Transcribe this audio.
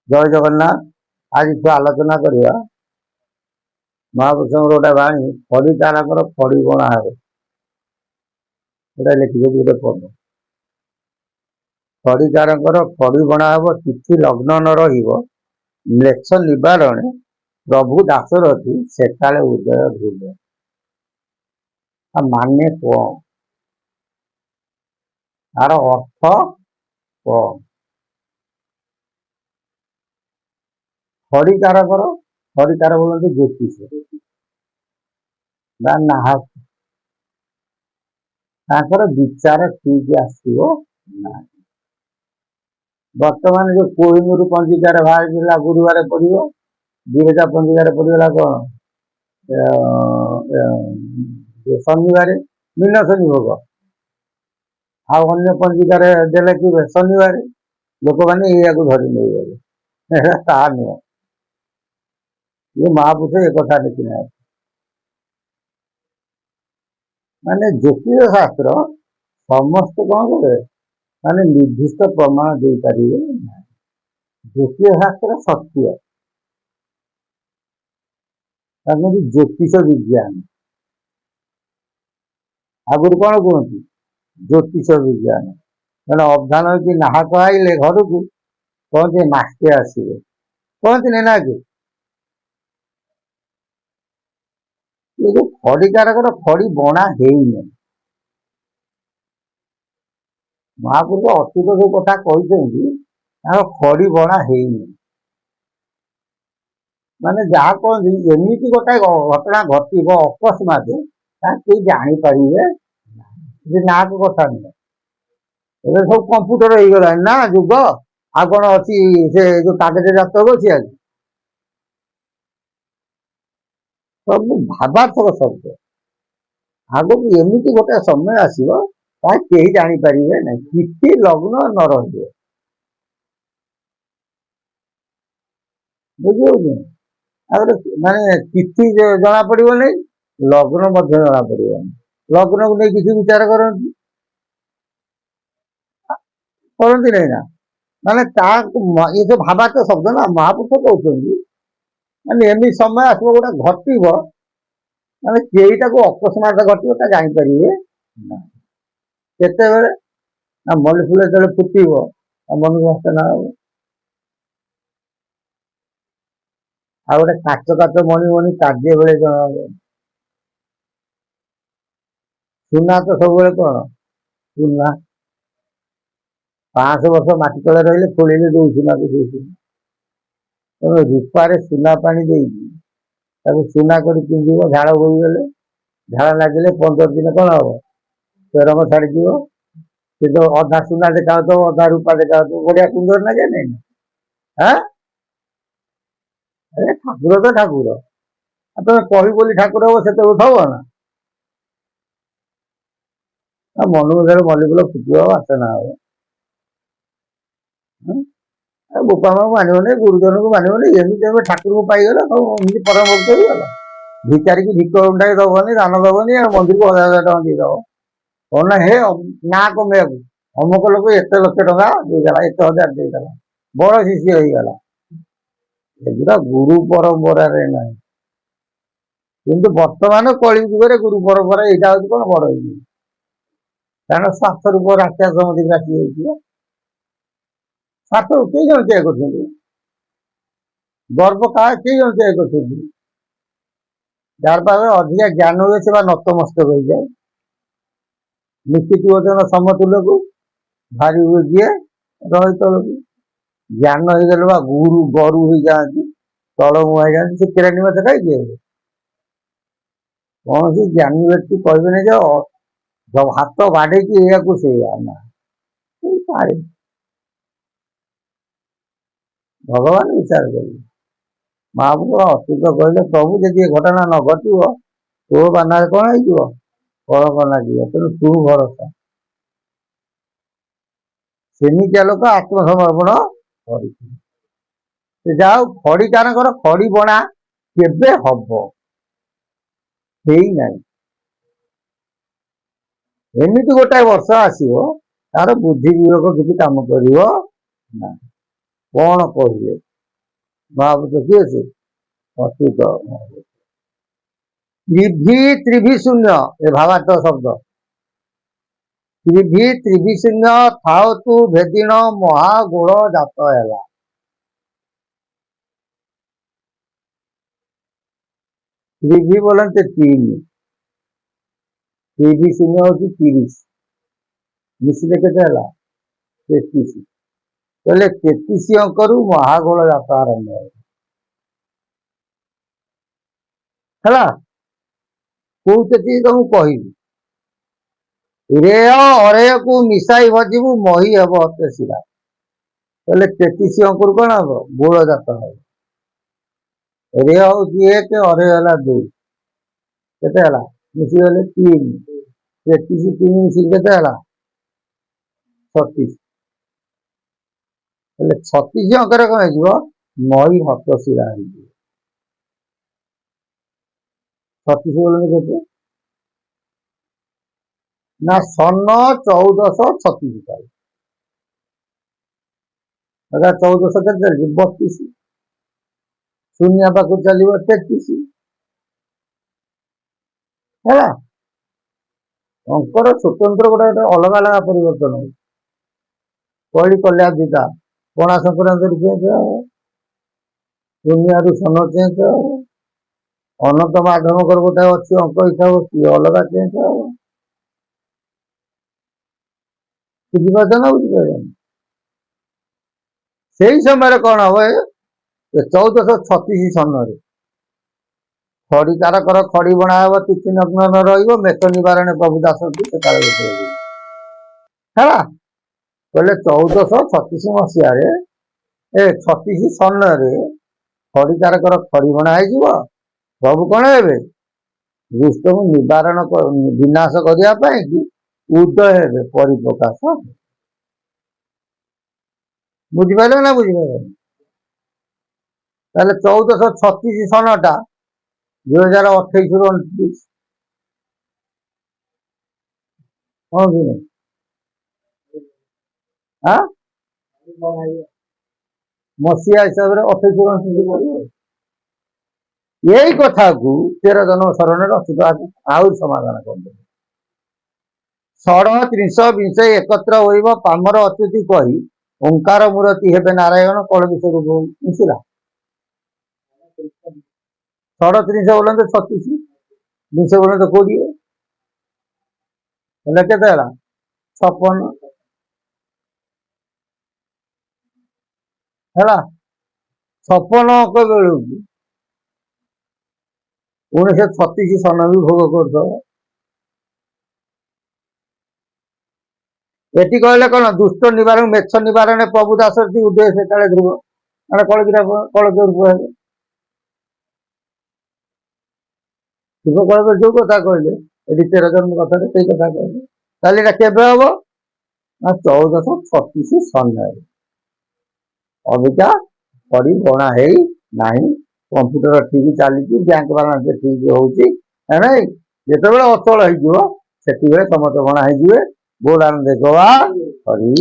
ଜୟ ଜଗନ୍ନାଥ। ଆଜି ଆଲୋଚନା କରିବା ମହାପୁରୁଷଙ୍କର ଗୋଟେ ବାଣୀ, ଫଡ଼ିକାରଙ୍କର ଫଡ଼ି ବଣା ହେବ। ଏଇଟା ଲେଖିବେ ଗୋଟେ ପଦ। ଫଡ଼ିକାରଙ୍କର ଫଡ଼ି ବଣା ହେବ, ତିଥି ଲଗ୍ନ ନ ରହିବ, ମ୍ଲେଚ୍ଛ ନିବାରଣେ ପ୍ରଭୁ ଦାସରଥି ସେକାଳେ ଉଦୟ ଧ୍ରୁବ। ମାନେ କଣ? ତାର ଅର୍ଥ କଣ? ଫଡ଼ିକାରଙ୍କର, ଫଡ଼ିକାର ବୋଲନ୍ତି ଜ୍ୟୋତିଷ ବା ନାହକ, ତାଙ୍କର ବିଚାର ଠିକ ଆସିବ ନାହିଁ। ବର୍ତ୍ତମାନ ଯୋଉ କୋହିନୂର ପଞ୍ଜିକାରେ ବାହାରିଥିଲା ଗୁରୁବାର ପଡ଼ିବ, ବିରଜା ପଞ୍ଜିକାରେ ପଡ଼ିଗଲା କଣ ଶନିବାର ମୀନ ଶନି ଭୋଗ, ଆଉ ଅନ୍ୟ ପଞ୍ଜିକାରେ ଦେଲେ କିବେ ଶନିବାର। ଲୋକମାନେ ଏଇଆକୁ ଧରି ନେଇଗଲେ, ତାହା ନୁହଁ। ଇଏ ମହାପୁରୁଷ ଏ କଥା ଦେଖିନାହାନ୍ତି। ମାନେ ଜ୍ୟୋତିଷ ଶାସ୍ତ୍ର ସମସ୍ତେ କଣ କରେ, ମାନେ ନିର୍ଦ୍ଦିଷ୍ଟ ପ୍ରମାଣ ଦେଇପାରିବେ ନାହିଁ। ଜ୍ୟୋତିଷ ଶାସ୍ତ୍ର ସତ୍ୟ, ତାକୁ ଜ୍ୟୋତିଷ ବିଜ୍ଞାନ। ଆଗରୁ କଣ କୁହନ୍ତି? ଜ୍ୟୋତିଷ ବିଜ୍ଞାନ। ମାନେ ଅଧ୍ୟୟନ କି ନାହକ ଆଇଲେ ଘରକୁ କହନ୍ତି ମାଷ୍ଟେ ଆସିବେ, କହନ୍ତିନି ନା କି? ଏ ଯୋଉ ଫଡ଼ିକାରଙ୍କର ଫଡ଼ି ବଣା ହେଇନି। ମହାପୁରୁଷ ଅତୀତ ଯୋଉ କଥା କହିଛନ୍ତି, ତାଙ୍କ ଫଡ଼ି ବଣା ହେଇନି। ମାନେ ଯାହା କହନ୍ତି ଏମିତି ଗୋଟେ ଘଟଣା ଘଟିବ ଅକସ୍ମାତ, ତାହା କେହି ଜାଣିପାରିବେ ଯେ ନାକୁ କଥା ନୁହେଁ। ଏବେ ସବୁ କମ୍ପ୍ୟୁଟର ହେଇଗଲାଣି ନା ଯୁଗ, ଆଉ କଣ ଅଛି ସେ ଯୋଉ କାଗଜ ଜାତକ ଅଛି? ଆଜି ସବୁ ଭାବାତ୍ମକ ଶବ୍ଦ। ଆଗକୁ ଏମିତି ଗୋଟେ ସମୟ ଆସିବ, ତାହା କେହି ଜାଣିପାରିବେ ନାହିଁ। ତିଥି ଲଗ୍ନ ନ ରହିବ, ବୁଝିହଉଛି? ଆଉ ମାନେ ତିଥି ଜଣା ପଡିବ ନାହିଁ, ଲଗ୍ନ ମଧ୍ୟ ଜଣା ପଡିବନି। ଲଗ୍ନକୁ ନେଇ କିଛି ବିଚାର କରନ୍ତି ନାଇଁ ନା? ମାନେ ତା ଏ ଯୋଉ ଭାବାତ୍ମକ ଶବ୍ଦ ନା, ମହାପୁରୁଷ କହୁଛନ୍ତି ମାନେ ଏମିତି ସମୟ ଆସିବ ଗୋଟେ ଘଟିବ, ମାନେ କେଇଟାକୁ ଅକସ୍ମାତ ଘଟିବ ତା ଜାଣିପାରିବେ ନା। କେତେବେଳେ ନା ମଲ୍ଲି ଫୁଲ ଯେତେବେଳେ ଫୁଟିବ, ତା ମନକୁ ବାସନା ହବ। ଆଉ ଗୋଟେ କାଚ କାଚ ମଣି ମଣି କାର୍ଯ୍ୟ ବେଳେ ଜଣା ହବ। ସୁନା ତ ସବୁବେଳେ କଣ ସୁନା, 500 ବର୍ଷ ମାଟି ତଳେ ରହିଲେ ଖୋଳିଲେ ଯୋଉ ସୁନାକୁ ସେଇ ସୁନା। ତେଣୁ ରୂପାରେ ସୁନା ପାଣି ଦେଇକି ତାକୁ ସୁନା କରି ପିନ୍ଧିବ, ଝାଳ ବୋହିଗଲେ, ଝାଳ ଲାଗିଲେ 15 ଦିନ କଣ ହବ, ସେ ରଙ୍ଗ ଛାଡିଯିବ। ସେ ତ ଅଧା ସୁନା ଦେଖାଯାଉଥିବ, ଅଧା ରୂପା ଦେଖାଯାଉଥିବ, ବଢିଆ ସୁନ୍ଦର ଲାଗେ ନାଇଁ? ଠାକୁର ତ ଠାକୁର, ତମେ କହିବ ବୋଲି ଠାକୁର ହବ, ସେତେବେଳକୁ ଥବ ନା? ମନକୁ ଧରେ ମଲ୍ଲି ଫୁଲ ଫୁଟିବ, ବାସନା ହବ। ବୋପା ମାଙ୍କୁ ମାନିବନି, ଗୁରୁଜନକୁ ମାନିବନି, ଏମିତି ଏବେ ଠାକୁରଙ୍କୁ ପାଇଗଲ, ଏମିତି ପରମ ଭକ୍ତ ହେଇଗଲ। ଭିକାରୀକି ଭିକ ଉଣ୍ଡାଇ ଦବନି, ଦାନ ଦବନି, ଆଉ ମନ୍ଦିରକୁ 1000 ଟଙ୍କା ଦେଇଦବ। କଣ ନା ହେ ନା କମେଇବାକୁ ଅମୁକ ଲୋକ ଏତେ ଲକ୍ଷ ଟଙ୍କା ଦେଇଦେଲା, ଏତେ ହଜାର ଦେଇଦେଲା, ବଡ ଶିଷ୍ୟ ହେଇଗଲା। ଏଗୁଡା ଗୁରୁ ପରମ୍ପରାରେ ନାହିଁ। କିନ୍ତୁ ବର୍ତ୍ତମାନ କଳି ଯୁଗରେ ଗୁରୁ ପରମ୍ପରା ଏଇଟା ହଉଛି କଣ ବଡ ହେଇଛି, କାରଣ ସ୍ୱାର୍ଥ ରୂପ ରାକ୍ଷସ ସମସ୍ତଙ୍କୁ ରାଖି ହେଇଯିବ। ସ୍ୱାର୍ଥ କେହି ଜଣ ତ୍ୟାଗ କରୁଛନ୍ତି, ଗର୍ବ କାହା କେହି ଜଣ ତ୍ୟାଗ କରୁଛନ୍ତି। ଯାହାର ପାଖରେ ଅଧିକା ଜ୍ଞାନ ହୁଏ, ସେ ବା ନତମସ୍ତକ ହେଇଯାଏ। ନିଶ୍ଚିତ ଓଜନ ସମତୁଲକୁ ଭାରି ହୁଏ ଯିଏ ରହି ତଳକୁ। ଜ୍ଞାନ ହେଇଗଲେ ବା ଗୁରୁ ଗରୁ ହେଇଯାଆନ୍ତି, ତଳ ମୁହାଁ ହେଇଯାଆନ୍ତି। ସେ କେରାନୀ ମାଛ ଖାଇଦିଏ। କୌଣସି ଜ୍ଞାନୀ ବ୍ୟକ୍ତି କହିବେନି ଯେ ହାତ ବାଢେଇକି ଏଇଆକୁ ସେଇଆ ନା, ଭଗବାନ ବିଚାର କରିବେ। ମହାପୁରୁଷ ଅତୀତ କହିଲେ, ପ୍ରଭୁ ଯଦି ଏ ଘଟଣା ନ ଘଟିବ, ତୋ ବାନାରେ କଣ ହେଇଯିବ, କଳଙ୍କ ଲାଗିବ। ତେଣୁ ତୁ ଭରସା। ସେମିତିଆ ଲୋକ ଆତ୍ମସମର୍ପଣ କରିଥିଲେ। ସେ ଯାହା ହଉ, ଫଡ଼ିକାରଙ୍କର ଫଡ଼ି ବଣା କେବେ ହବ, ହେଇନାହିଁ। ଏମିତି ଗୋଟାଏ ବର୍ଷ ଆସିବ, ତାର ବୁଦ୍ଧି ବିବେକ କିଛି କାମ କରିବ ନାହିଁ। କଣ କହିବେ? ମହାପୁରୁଷ କିଏ ସେ? ଅଚ୍ୟୁତ ମହାପୁରୁଷ। ତ୍ରିଭି ତ୍ରିଭି ଶୂନ୍ୟ ଏ ଭାବାର୍ଥ ଶବ୍ଦ। ତ୍ରିଭି ତ୍ରିଭି ଶୂନ୍ୟ ଥାଉ ତୁ ଭେଦିଣ ମହାଗୋଳ ଜାତ ହେଲା। ତ୍ରିଭି ବୋଲନ୍ତି 3, ତ୍ରିଭି ଶୂନ୍ୟ ହଉଛି 30, ମିଶିଲେ କେତେ ହେଲା? 33। କହିଲେ 33 ଅଙ୍କରୁ ମହାଗୋଳ ଜାତ ଆରମ୍ଭ ହେଲା। କୋଉ 33 ତମକୁ କହିବି। ରେୟ ଅରେୟକୁ ମିଶାଇ ଭଜିବୁ ମହି ହେବ ଅତେ ଶିରା। କହିଲେ 33 ଅଙ୍କରୁ କଣ ହବ? ଗୋଳ ଜାତ ହବ। ରେୟ ହଉଛି 1, ଅରେୟ ହେଲା 2, କେତେ ହେଲା? ମିଶିଗଲେ 3, 33 3 ମିଶିକି କେତେ ହେଲା? 36। ହେଲେ 36 ଅଙ୍କରେ କଣ ହେଇଯିବ? ମହି ହତ ଶିରା ହେଇଯିବ। 36 ବୋଲନ୍ତି କେତେ? ନା ସନ 1436। ଏଟା 1400 କେତେ ଚାଲିଛି? 32। ଶୂନ୍ୟ ପାଖକୁ ଚାଲିବ 33 ହେଲା। ଅଙ୍କର ସ୍ୱତନ୍ତ୍ର ଗୋଟେ ଅଲଗା ଅଲଗା ପରିବର୍ତ୍ତନ ହଉଛି। କହିଲି କଲ୍ୟା ଦିଟା ପଣା ସଂକ୍ରାନ୍ତିରୁ ଚେଞ୍ଜ ହବ, ଶୂନ୍ୟରୁ ସନ ଚେଞ୍ଜ ହବ, ଅନନ୍ତ ମାଧବଙ୍କର ଗୋଟେ ଅଛି ଅଙ୍କ ହିସାବ ସିଏ ଅଲଗା ଚେଞ୍ଜ ହବ। ବୁଝିପାରୁଛ ନା ବୁଝିପାରିବନି? ସେଇ ସମୟରେ କଣ ହବ? 1436 ସନରେ ଖଡିକାରକର ଖଡି ବଣା ହେବ, ତିଥି ନଗ୍ନ ରହିବ, ମେଷ ନିବାରଣେ ପ୍ରଭୁ ଦାସ ସେକାଳେ ହେଲା। କହିଲେ 1436 ମସିହାରେ 36 ସନରେ ଖଡିକାରକର ଖଡି ବଣା ହେଇଯିବ। ପ୍ରଭୁ କଣ ହେବେ? ଦୁଷ୍ଟକୁ ନିବାରଣ ବିନାଶ କରିବା ପାଇଁ କି ଉଦୟ ହେବେ, ପରିପ୍ରକାଶ। ବୁଝିପାରିଲ ନା ବୁଝିପାରିଲ? ତାହେଲେ 1436 ସନଟା 2028ରୁ 29 ହଁ କି ନାହିଁ? ମସିହା ହିସାବରେ 28ରୁ 29 ପଡିବ। ଏଇ କଥାକୁ 13 ଜନ୍ମ ଶରଣରେ ଅଚ୍ୟୁତ ଆହୁରି ସମାଧାନ କରିଦେବେ। ଷଡ଼ ତ୍ରିଶ ବିଂଶ ଏକତ୍ର ହୋଇବ ପାମର ଅଚ୍ୟୁତି କହି ଓଙ୍କାର ମୂରତି ହେବେ ନାରାୟଣ କଳ ବିଷୟ ମିଶିଲା। ଷଡ଼ ତ୍ରିଶ ବୋଲନ୍ତି 36, ବିଂଶ ବୋଲନ୍ତି 20, ହେଲେ କେତେ ହେଲା? 56 ହେଲା। 56 ଅଙ୍କ ବେଳକୁ 1936 ସନ ବି ଭୋଗ କରିଦବ। ଏଠି କହିଲେ କଣ? ଦୁଷ୍ଟ ନିବାରଣ ମେଛ ନିବାରଣ ପ୍ରଭୁ ଦାସ ଉଦୟ ସେକାଳେ ଧ୍ରୁବ, ମାନେ କଳକିର ରୂପ ହେବେ। ଶିବ କଳକ ଯୋଉ କଥା କହିଲେ ଏଠି 13 ଜନ୍ମ କଥାରେ ସେଇ କଥା କହିଲେ। ତାହେଲେ ଏଟା କେବେ ହବ? ନା 1436 ସନରେ। ଅବିକା ଖଡି ବଣା ହେଇ ନାହିଁ, କମ୍ପ୍ୟୁଟର ଠିକ ଚାଲିଛି, ବ୍ୟାଙ୍କ ବାଲାନ୍ସ ଠିକ ହଉଛି। ନାଇଁ, ଯେତେବେଳେ ଅଚଳ ହେଇଯିବ ସେତେବେଳେ ସମସ୍ତେ ବଣା ହେଇଯିବେ। ବୋଲାନ ଦେଖବା ହରି